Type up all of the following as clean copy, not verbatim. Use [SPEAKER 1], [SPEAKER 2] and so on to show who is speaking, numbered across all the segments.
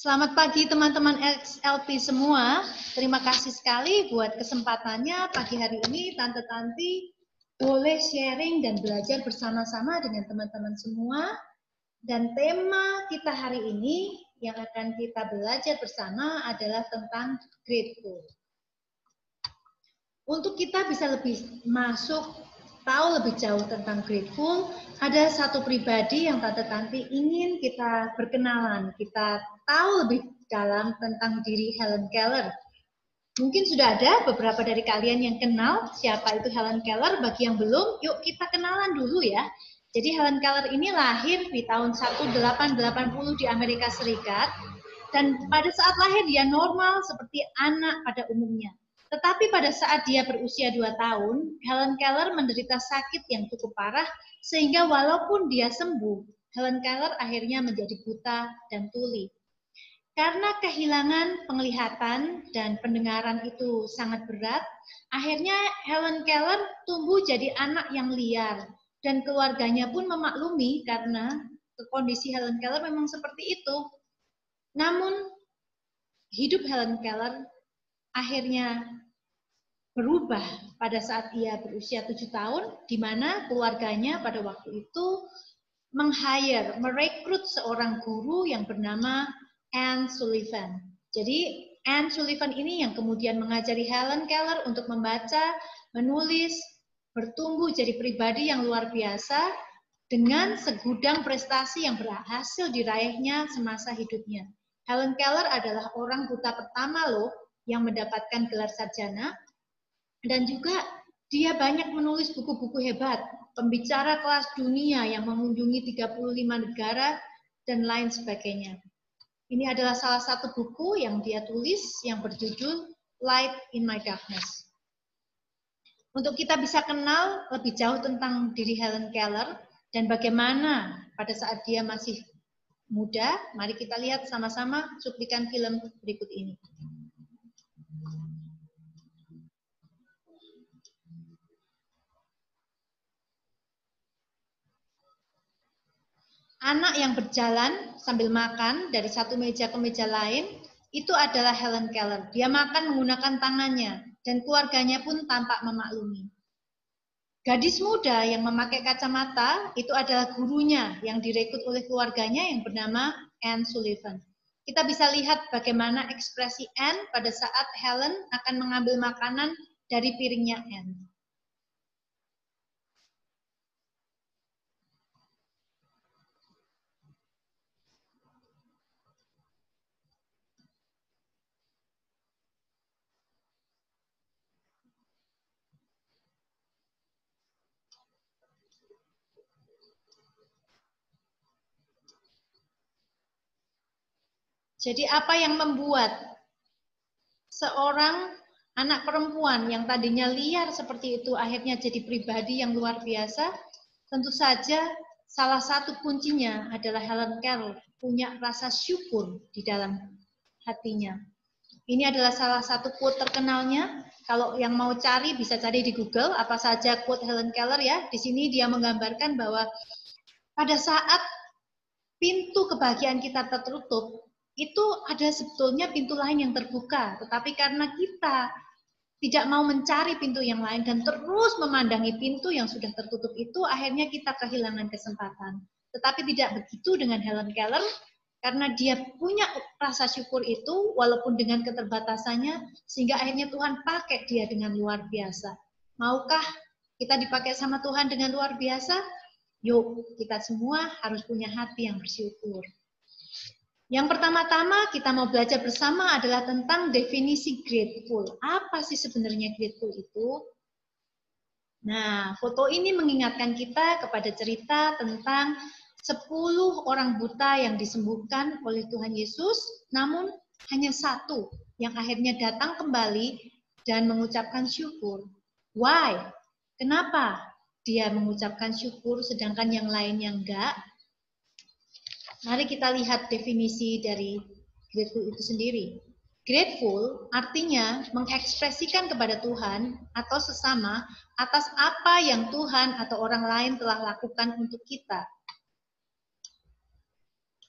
[SPEAKER 1] Selamat pagi teman-teman XLP semua. Terima kasih sekali buat kesempatannya pagi hari ini. Tante Tanti boleh sharing dan belajar bersama-sama dengan teman-teman semua. Dan tema kita hari ini yang akan kita belajar bersama adalah tentang grateful. Untuk kita bisa lebih tahu lebih jauh tentang grateful, ada satu pribadi yang Tante Tanti ingin kita berkenalan, kita tahu lebih dalam tentang diri Helen Keller. Mungkin sudah ada beberapa dari kalian yang kenal siapa itu Helen Keller. Bagi yang belum, yuk kita kenalan dulu ya. Jadi Helen Keller ini lahir di tahun 1880 di Amerika Serikat, dan pada saat lahir dia normal seperti anak pada umumnya. Tetapi pada saat dia berusia 2 tahun, Helen Keller menderita sakit yang cukup parah, sehingga walaupun dia sembuh, Helen Keller akhirnya menjadi buta dan tuli. Karena kehilangan penglihatan dan pendengaran itu sangat berat, akhirnya Helen Keller tumbuh jadi anak yang liar, dan keluarganya pun memaklumi karena kondisi Helen Keller memang seperti itu. Namun, hidup Helen Keller akhirnya berubah pada saat ia berusia 7 tahun, di mana keluarganya pada waktu itu merekrut seorang guru yang bernama Anne Sullivan. Jadi Anne Sullivan ini yang kemudian mengajari Helen Keller untuk membaca, menulis, bertumbuh jadi pribadi yang luar biasa dengan segudang prestasi yang berhasil diraihnya semasa hidupnya. Helen Keller adalah orang buta pertama loh yang mendapatkan gelar sarjana, dan juga dia banyak menulis buku-buku hebat, pembicara kelas dunia yang mengunjungi 35 negara, dan lain sebagainya. Ini adalah salah satu buku yang dia tulis yang berjudul Light in My Darkness. Untuk kita bisa kenal lebih jauh tentang diri Helen Keller dan bagaimana pada saat dia masih muda, mari kita lihat sama-sama cuplikan film berikut ini. Anak yang berjalan sambil makan dari satu meja ke meja lain, itu adalah Helen Keller. Dia makan menggunakan tangannya, dan keluarganya pun tampak memaklumi. Gadis muda yang memakai kacamata, itu adalah gurunya yang direkrut oleh keluarganya yang bernama Anne Sullivan. Kita bisa lihat bagaimana ekspresi Anne pada saat Helen akan mengambil makanan dari piringnya Anne. Jadi apa yang membuat seorang anak perempuan yang tadinya liar seperti itu akhirnya jadi pribadi yang luar biasa? Tentu saja salah satu kuncinya adalah Helen Keller punya rasa syukur di dalam hatinya. Ini adalah salah satu quote terkenalnya. Kalau yang mau cari bisa cari di Google apa saja quote Helen Keller ya. Di sini dia menggambarkan bahwa pada saat pintu kebahagiaan kita tertutup, itu ada sebetulnya pintu lain yang terbuka. Tetapi karena kita tidak mau mencari pintu yang lain dan terus memandangi pintu yang sudah tertutup itu, akhirnya kita kehilangan kesempatan. Tetapi tidak begitu dengan Helen Keller, karena dia punya rasa syukur itu, walaupun dengan keterbatasannya, sehingga akhirnya Tuhan pakai dia dengan luar biasa. Maukah kita dipakai sama Tuhan dengan luar biasa? Yuk, kita semua harus punya hati yang bersyukur. Yang pertama-tama kita mau belajar bersama adalah tentang definisi grateful. Apa sih sebenarnya grateful itu? Nah, foto ini mengingatkan kita kepada cerita tentang 10 orang buta yang disembuhkan oleh Tuhan Yesus, namun hanya satu yang akhirnya datang kembali dan mengucapkan syukur. Why? Kenapa dia mengucapkan syukur sedangkan yang lainnya enggak? Mari kita lihat definisi dari grateful itu sendiri. Grateful artinya mengekspresikan kepada Tuhan atau sesama atas apa yang Tuhan atau orang lain telah lakukan untuk kita.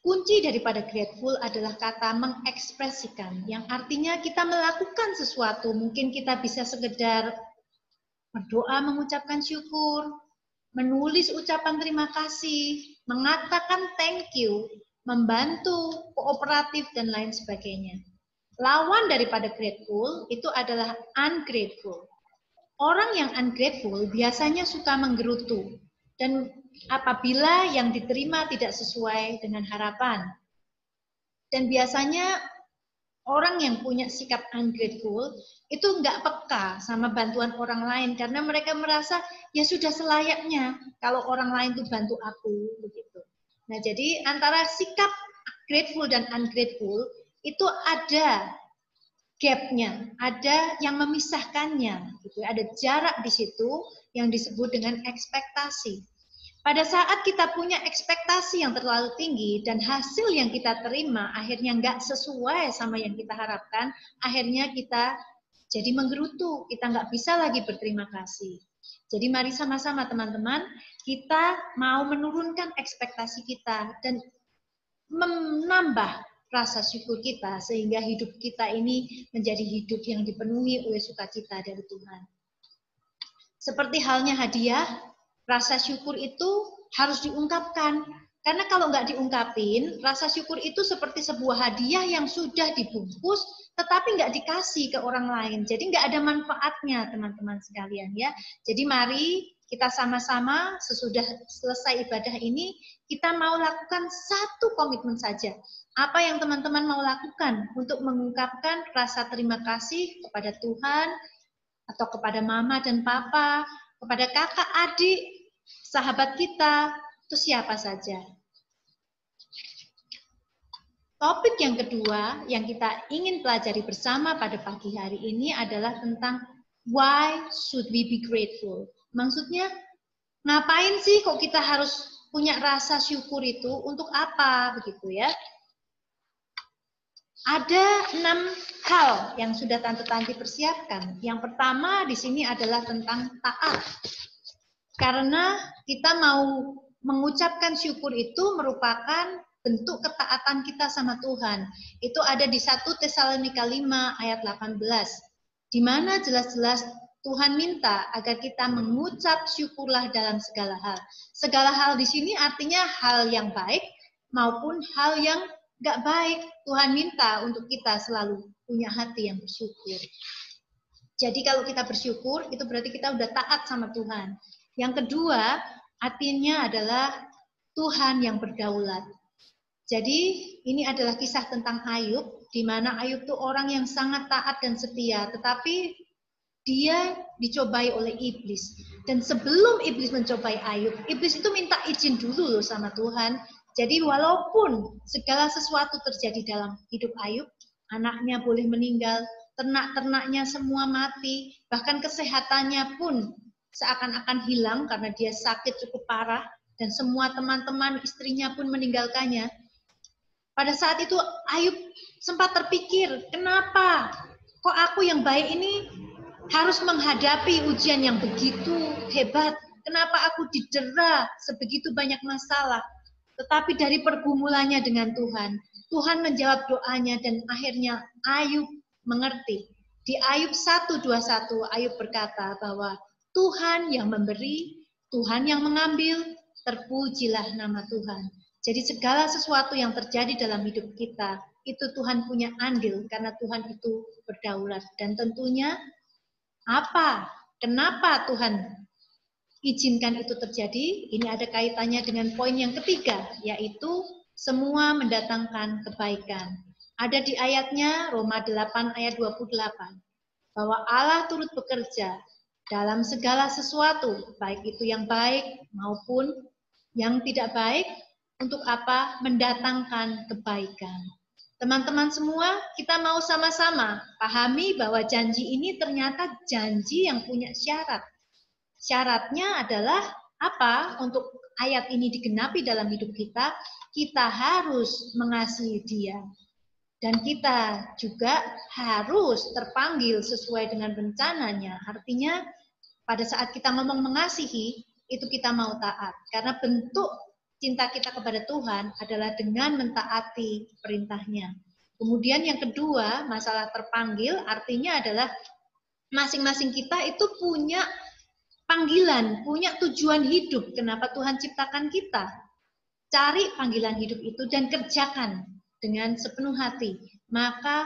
[SPEAKER 1] Kunci daripada grateful adalah kata mengekspresikan, yang artinya kita melakukan sesuatu. Mungkin kita bisa sekedar berdoa mengucapkan syukur, menulis ucapan terima kasih, mengatakan thank you, membantu, kooperatif, dan lain sebagainya. Lawan daripada grateful itu adalah ungrateful. Orang yang ungrateful biasanya suka menggerutu, dan apabila yang diterima tidak sesuai dengan harapan. Dan biasanya orang yang punya sikap ungrateful itu nggak peka sama bantuan orang lain, karena mereka merasa ya sudah selayaknya kalau orang lain tuh bantu aku begitu. Nah, jadi antara sikap grateful dan ungrateful itu ada gap-nya, ada yang memisahkannya, gitu. Ada jarak di situ yang disebut dengan ekspektasi. Pada saat kita punya ekspektasi yang terlalu tinggi dan hasil yang kita terima akhirnya nggak sesuai sama yang kita harapkan, akhirnya kita jadi menggerutu, kita nggak bisa lagi berterima kasih. Jadi mari sama-sama teman-teman, kita mau menurunkan ekspektasi kita dan menambah rasa syukur kita sehingga hidup kita ini menjadi hidup yang dipenuhi oleh sukacita dari Tuhan. Seperti halnya hadiah, rasa syukur itu harus diungkapkan. Karena kalau nggak diungkapin, rasa syukur itu seperti sebuah hadiah yang sudah dibungkus, tetapi nggak dikasih ke orang lain. Jadi nggak ada manfaatnya, teman-teman sekalian ya. Jadi mari kita sama-sama sesudah selesai ibadah ini, kita mau lakukan satu komitmen saja. Apa yang teman-teman mau lakukan untuk mengungkapkan rasa terima kasih kepada Tuhan, atau kepada mama dan papa, kepada kakak, adik, sahabat kita, itu siapa saja. Topik yang kedua yang kita ingin pelajari bersama pada pagi hari ini adalah tentang why should we be grateful. Maksudnya, ngapain sih kok kita harus punya rasa syukur itu, untuk apa begitu ya. Ada 6 hal yang sudah Tante-Tanti persiapkan. Yang pertama di sini adalah tentang taat. Karena kita mau mengucapkan syukur itu merupakan bentuk ketaatan kita sama Tuhan. Itu ada di 1 Tesalonika 5 ayat 18. Di mana jelas-jelas Tuhan minta agar kita mengucap syukurlah dalam segala hal. Segala hal di sini artinya hal yang baik maupun hal yang nggak baik. Tuhan minta untuk kita selalu punya hati yang bersyukur. Jadi kalau kita bersyukur, itu berarti kita udah taat sama Tuhan. Yang kedua, artinya adalah Tuhan yang berdaulat. Jadi ini adalah kisah tentang Ayub, di mana Ayub itu orang yang sangat taat dan setia, tetapi dia dicobai oleh iblis. Dan sebelum iblis mencobai Ayub, iblis itu minta izin dulu loh sama Tuhan. Jadi walaupun segala sesuatu terjadi dalam hidup Ayub, anaknya boleh meninggal, ternak-ternaknya semua mati, bahkan kesehatannya pun seakan-akan hilang karena dia sakit cukup parah, dan semua teman-teman istrinya pun meninggalkannya. Pada saat itu Ayub sempat terpikir, kenapa kok aku yang baik ini harus menghadapi ujian yang begitu hebat? Kenapa aku didera sebegitu banyak masalah? Tetapi dari pergumulannya dengan Tuhan, Tuhan menjawab doanya dan akhirnya Ayub mengerti. Di Ayub 1:21, Ayub berkata bahwa Tuhan yang memberi, Tuhan yang mengambil, terpujilah nama Tuhan. Jadi segala sesuatu yang terjadi dalam hidup kita, itu Tuhan punya andil karena Tuhan itu berdaulat. Dan tentunya apa? Kenapa Tuhan izinkan itu terjadi? Ini ada kaitannya dengan poin yang ketiga, yaitu semua mendatangkan kebaikan. Ada di ayatnya Roma 8 ayat 28, bahwa Allah turut bekerja dalam segala sesuatu, baik itu yang baik maupun yang tidak baik, untuk apa? Mendatangkan kebaikan. Teman-teman semua, kita mau sama-sama pahami bahwa janji ini ternyata janji yang punya syarat. Syaratnya adalah apa? Untuk ayat ini digenapi dalam hidup kita, kita harus mengasihi Dia. Dan kita juga harus terpanggil sesuai dengan rencananya. Artinya, pada saat kita ngomong mengasihi, itu kita mau taat. Karena bentuk cinta kita kepada Tuhan adalah dengan mentaati perintahnya. Kemudian yang kedua, masalah terpanggil artinya adalah masing-masing kita itu punya panggilan, punya tujuan hidup. Kenapa Tuhan ciptakan kita? Cari panggilan hidup itu dan kerjakan dengan sepenuh hati. Maka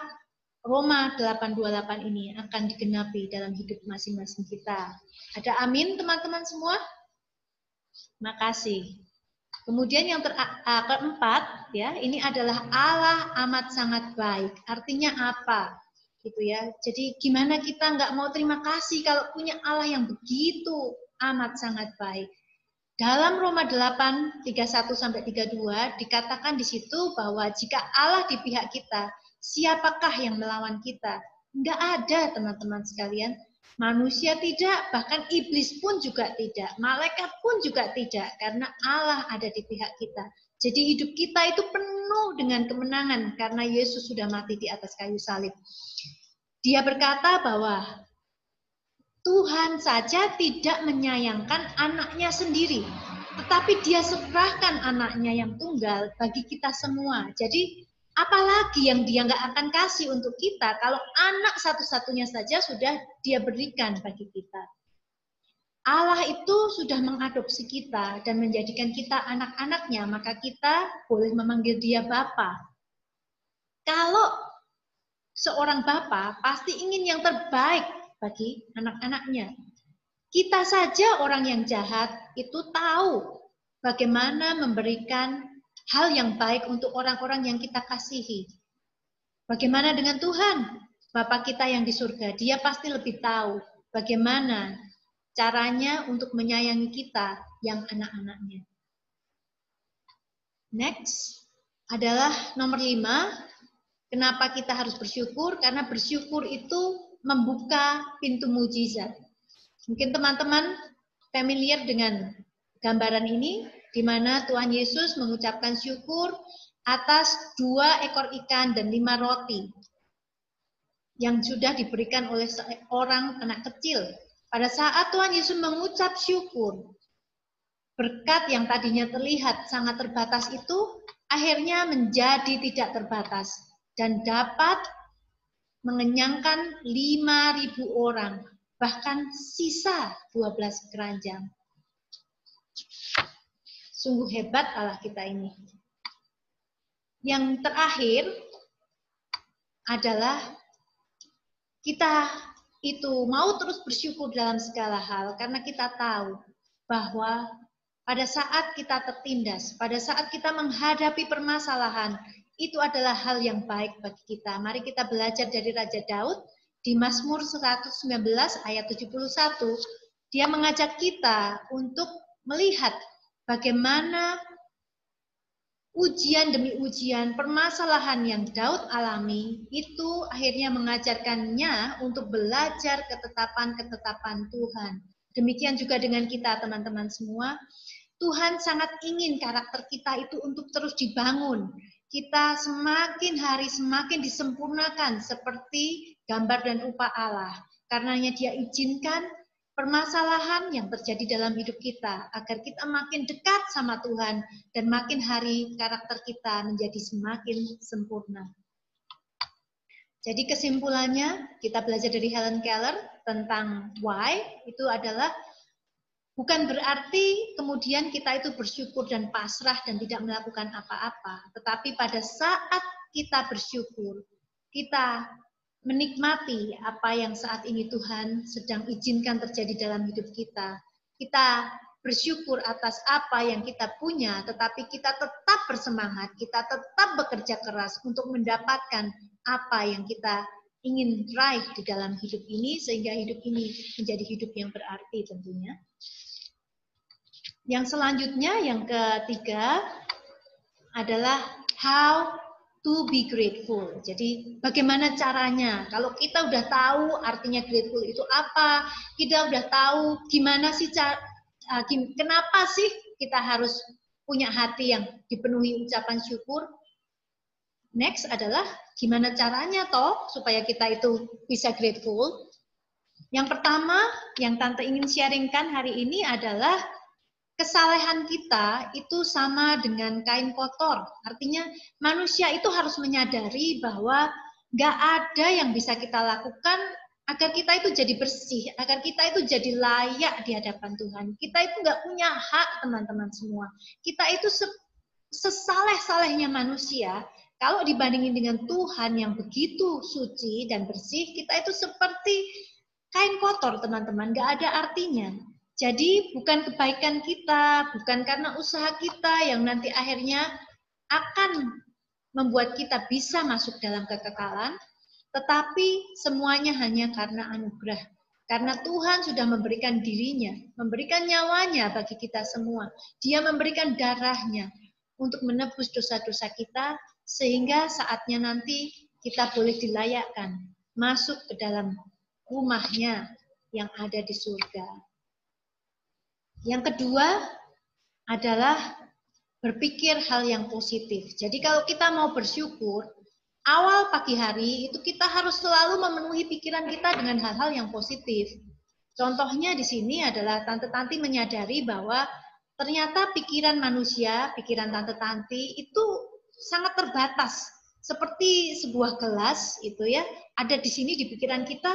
[SPEAKER 1] Roma 8:28 ini akan digenapi dalam hidup masing-masing kita. Ada amin teman-teman semua? Makasih. Kemudian yang keempat, ya, ini adalah Allah amat sangat baik. Artinya apa? Gitu ya. Jadi gimana kita nggak mau terima kasih kalau punya Allah yang begitu amat sangat baik. Dalam Roma 8, 31-32 dikatakan di situ bahwa jika Allah di pihak kita, siapakah yang melawan kita? Nggak ada, teman-teman sekalian. Manusia tidak, bahkan iblis pun juga tidak, malaikat pun juga tidak, karena Allah ada di pihak kita. Jadi hidup kita itu penuh dengan kemenangan karena Yesus sudah mati di atas kayu salib. Dia berkata bahwa Tuhan saja tidak menyayangkan anaknya sendiri, tetapi dia serahkan anaknya yang tunggal bagi kita semua. Jadi apalagi yang dia nggak akan kasih untuk kita kalau anak satu-satunya saja sudah dia berikan bagi kita. Allah itu sudah mengadopsi kita dan menjadikan kita anak-anaknya, maka kita boleh memanggil dia Bapa. Kalau seorang Bapa pasti ingin yang terbaik bagi anak-anaknya. Kita saja orang yang jahat itu tahu bagaimana memberikan hal yang baik untuk orang-orang yang kita kasihi. Bagaimana dengan Tuhan? Bapa kita yang di surga, dia pasti lebih tahu bagaimana caranya untuk menyayangi kita yang anak-anaknya. Next adalah nomor 5. Kenapa kita harus bersyukur? Karena bersyukur itu membuka pintu mujizat. Mungkin teman-teman familiar dengan gambaran ini, di mana Tuhan Yesus mengucapkan syukur atas 2 ekor ikan dan 5 roti yang sudah diberikan oleh seorang anak kecil. Pada saat Tuhan Yesus mengucap syukur, berkat yang tadinya terlihat sangat terbatas itu akhirnya menjadi tidak terbatas dan dapat mengenyangkan 5.000 orang, bahkan sisa 12 keranjang. Sungguh hebat Allah kita ini. Yang terakhir adalah kita itu mau terus bersyukur dalam segala hal karena kita tahu bahwa pada saat kita tertindas, pada saat kita menghadapi permasalahan, itu adalah hal yang baik bagi kita. Mari kita belajar dari Raja Daud di Mazmur 119 ayat 71. Dia mengajak kita untuk melihat bagaimana ujian demi ujian, permasalahan yang Daud alami, itu akhirnya mengajarkannya untuk belajar ketetapan-ketetapan Tuhan. Demikian juga dengan kita, teman-teman semua. Tuhan sangat ingin karakter kita itu untuk terus dibangun. Kita semakin hari semakin disempurnakan seperti gambar dan rupa Allah. Karenanya dia izinkan permasalahan yang terjadi dalam hidup kita agar kita makin dekat sama Tuhan dan makin hari karakter kita menjadi semakin sempurna. Jadi kesimpulannya kita belajar dari Helen Keller tentang why itu adalah bukan berarti kemudian kita itu bersyukur dan pasrah dan tidak melakukan apa-apa, tetapi pada saat kita bersyukur kita menikmati apa yang saat ini Tuhan sedang izinkan terjadi dalam hidup kita. Kita bersyukur atas apa yang kita punya, tetapi kita tetap bersemangat, kita tetap bekerja keras untuk mendapatkan apa yang kita ingin raih di dalam hidup ini, sehingga hidup ini menjadi hidup yang berarti tentunya. Yang selanjutnya, yang ketiga, adalah how to be grateful. Jadi bagaimana caranya? Kalau kita udah tahu artinya grateful itu apa, kita udah tahu gimana sih kenapa sih kita harus punya hati yang dipenuhi ucapan syukur. Next adalah gimana caranya toh supaya kita itu bisa grateful. Yang pertama yang Tante ingin sharingkan hari ini adalah kesalehan kita itu sama dengan kain kotor. Artinya manusia itu harus menyadari bahwa nggak ada yang bisa kita lakukan agar kita itu jadi bersih, agar kita itu jadi layak di hadapan Tuhan. Kita itu nggak punya hak, teman-teman semua. Kita itu sesaleh-salehnya manusia, kalau dibandingin dengan Tuhan yang begitu suci dan bersih, kita itu seperti kain kotor, teman-teman, nggak ada artinya. Jadi bukan kebaikan kita, bukan karena usaha kita yang nanti akhirnya akan membuat kita bisa masuk dalam kekekalan, tetapi semuanya hanya karena anugerah. Karena Tuhan sudah memberikan dirinya, memberikan nyawanya bagi kita semua. Dia memberikan darahnya untuk menebus dosa-dosa kita, sehingga saatnya nanti kita boleh dilayakkan masuk ke dalam rumahnya yang ada di surga. Yang kedua adalah berpikir hal yang positif. Jadi kalau kita mau bersyukur, awal pagi hari itu kita harus selalu memenuhi pikiran kita dengan hal-hal yang positif. Contohnya di sini adalah Tante Tanti menyadari bahwa ternyata pikiran manusia, pikiran Tante Tanti itu sangat terbatas. Seperti sebuah gelas itu ya, ada di sini di pikiran kita.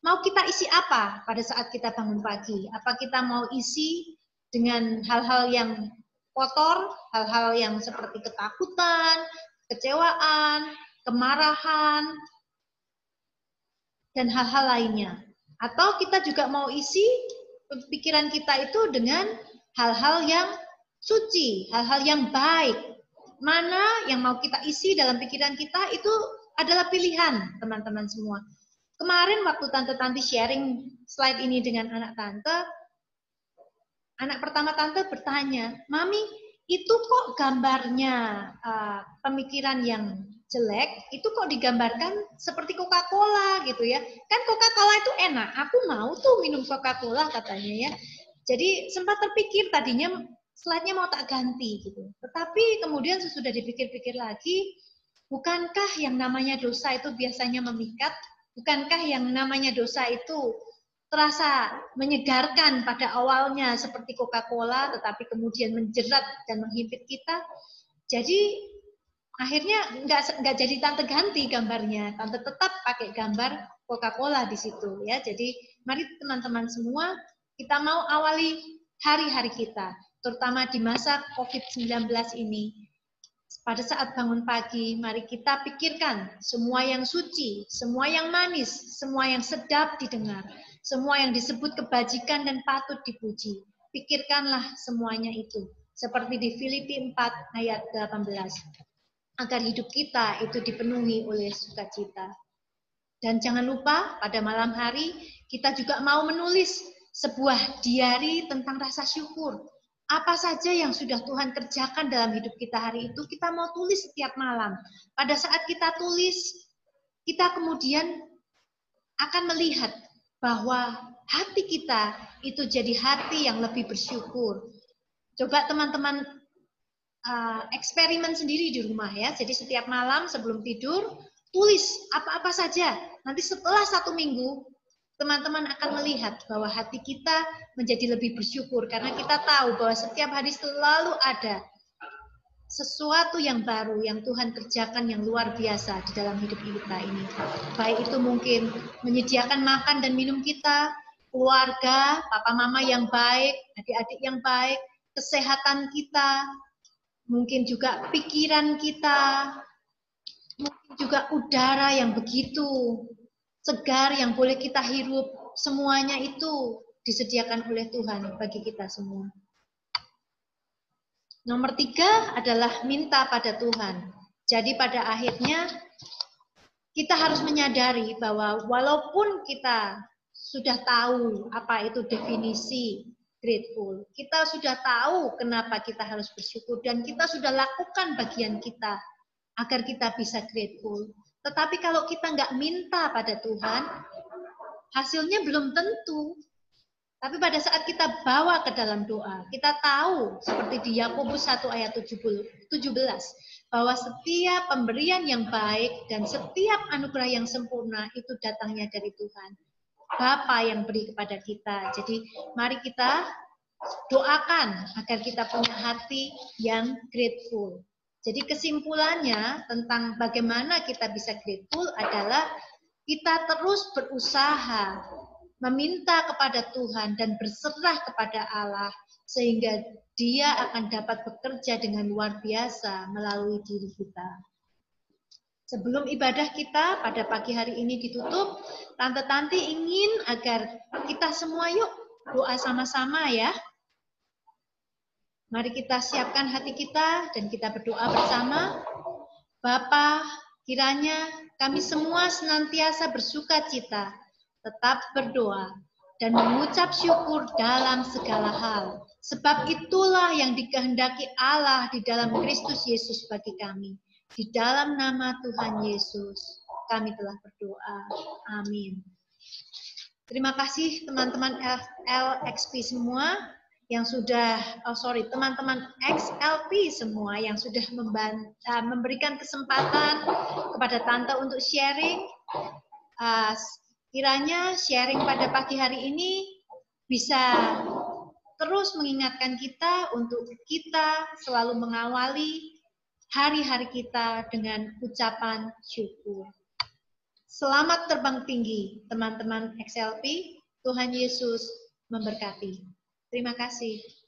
[SPEAKER 1] Mau kita isi apa pada saat kita bangun pagi? Apa kita mau isi dengan hal-hal yang kotor, hal-hal yang seperti ketakutan, kecewaan, kemarahan, dan hal-hal lainnya? Atau kita juga mau isi pikiran kita itu dengan hal-hal yang suci, hal-hal yang baik. Mana yang mau kita isi dalam pikiran kita itu adalah pilihan, teman-teman semua. Kemarin waktu Tante Tanti sharing slide ini dengan anak Tante, anak pertama Tante bertanya, Mami, itu kok gambarnya pemikiran yang jelek, itu kok digambarkan seperti Coca-Cola gitu ya. Kan Coca-Cola itu enak, aku mau tuh minum Coca-Cola katanya ya. Jadi sempat terpikir tadinya slide-nya mau tak ganti gitu. Tetapi kemudian sesudah dipikir-pikir lagi, bukankah yang namanya dosa itu biasanya memikat? Bukankah yang namanya dosa itu terasa menyegarkan pada awalnya seperti Coca-Cola, tetapi kemudian menjerat dan menghimpit kita? Jadi akhirnya nggak jadi Tante ganti gambarnya, Tante tetap pakai gambar Coca-Cola di situ ya. Jadi mari teman-teman semua kita mau awali hari-hari kita, terutama di masa COVID-19 ini. Pada saat bangun pagi, mari kita pikirkan semua yang suci, semua yang manis, semua yang sedap didengar, semua yang disebut kebajikan dan patut dipuji. Pikirkanlah semuanya itu, seperti di Filipi 4 ayat 18. Agar hidup kita itu dipenuhi oleh sukacita. Dan jangan lupa pada malam hari kita juga mau menulis sebuah diari tentang rasa syukur. Apa saja yang sudah Tuhan kerjakan dalam hidup kita hari itu, kita mau tulis setiap malam. Pada saat kita tulis, kita kemudian akan melihat bahwa hati kita itu jadi hati yang lebih bersyukur. Coba teman-teman eksperimen sendiri di rumah ya. Jadi setiap malam sebelum tidur, tulis apa-apa saja. Nanti setelah 1 minggu, teman-teman akan melihat bahwa hati kita menjadi lebih bersyukur. Karena kita tahu bahwa setiap hari selalu ada sesuatu yang baru yang Tuhan kerjakan yang luar biasa di dalam hidup kita ini. Baik itu mungkin menyediakan makan dan minum kita, keluarga, papa mama yang baik, adik-adik yang baik, kesehatan kita, mungkin juga pikiran kita, mungkin juga udara yang begitu segar yang boleh kita hirup, semuanya itu disediakan oleh Tuhan bagi kita semua. Nomor 3 adalah minta pada Tuhan. Jadi pada akhirnya kita harus menyadari bahwa walaupun kita sudah tahu apa itu definisi grateful, kita sudah tahu kenapa kita harus bersyukur dan kita sudah lakukan bagian kita agar kita bisa grateful. Tetapi kalau kita nggak minta pada Tuhan, hasilnya belum tentu. Tapi pada saat kita bawa ke dalam doa, kita tahu seperti di Yakobus 1 ayat 17, bahwa setiap pemberian yang baik dan setiap anugerah yang sempurna itu datangnya dari Tuhan. Bapa yang beri kepada kita. Jadi mari kita doakan agar kita punya hati yang grateful. Jadi kesimpulannya tentang bagaimana kita bisa grateful adalah kita terus berusaha meminta kepada Tuhan dan berserah kepada Allah sehingga Dia akan dapat bekerja dengan luar biasa melalui diri kita. Sebelum ibadah kita pada pagi hari ini ditutup, Tante Tanti ingin agar kita semua yuk doa sama-sama ya. Mari kita siapkan hati kita dan kita berdoa bersama. Bapa, kiranya kami semua senantiasa bersuka cita, tetap berdoa, dan mengucap syukur dalam segala hal. Sebab itulah yang dikehendaki Allah di dalam Kristus Yesus bagi kami. Di dalam nama Tuhan Yesus, kami telah berdoa. Amin. Terima kasih teman-teman LXP semua yang sudah, teman-teman XLP semua yang sudah memberikan kesempatan kepada Tante untuk sharing. Kiranya sharing pada pagi hari ini bisa terus mengingatkan kita untuk kita selalu mengawali hari-hari kita dengan ucapan syukur. Selamat terbang tinggi, teman-teman XLP. Tuhan Yesus memberkati. Terima kasih.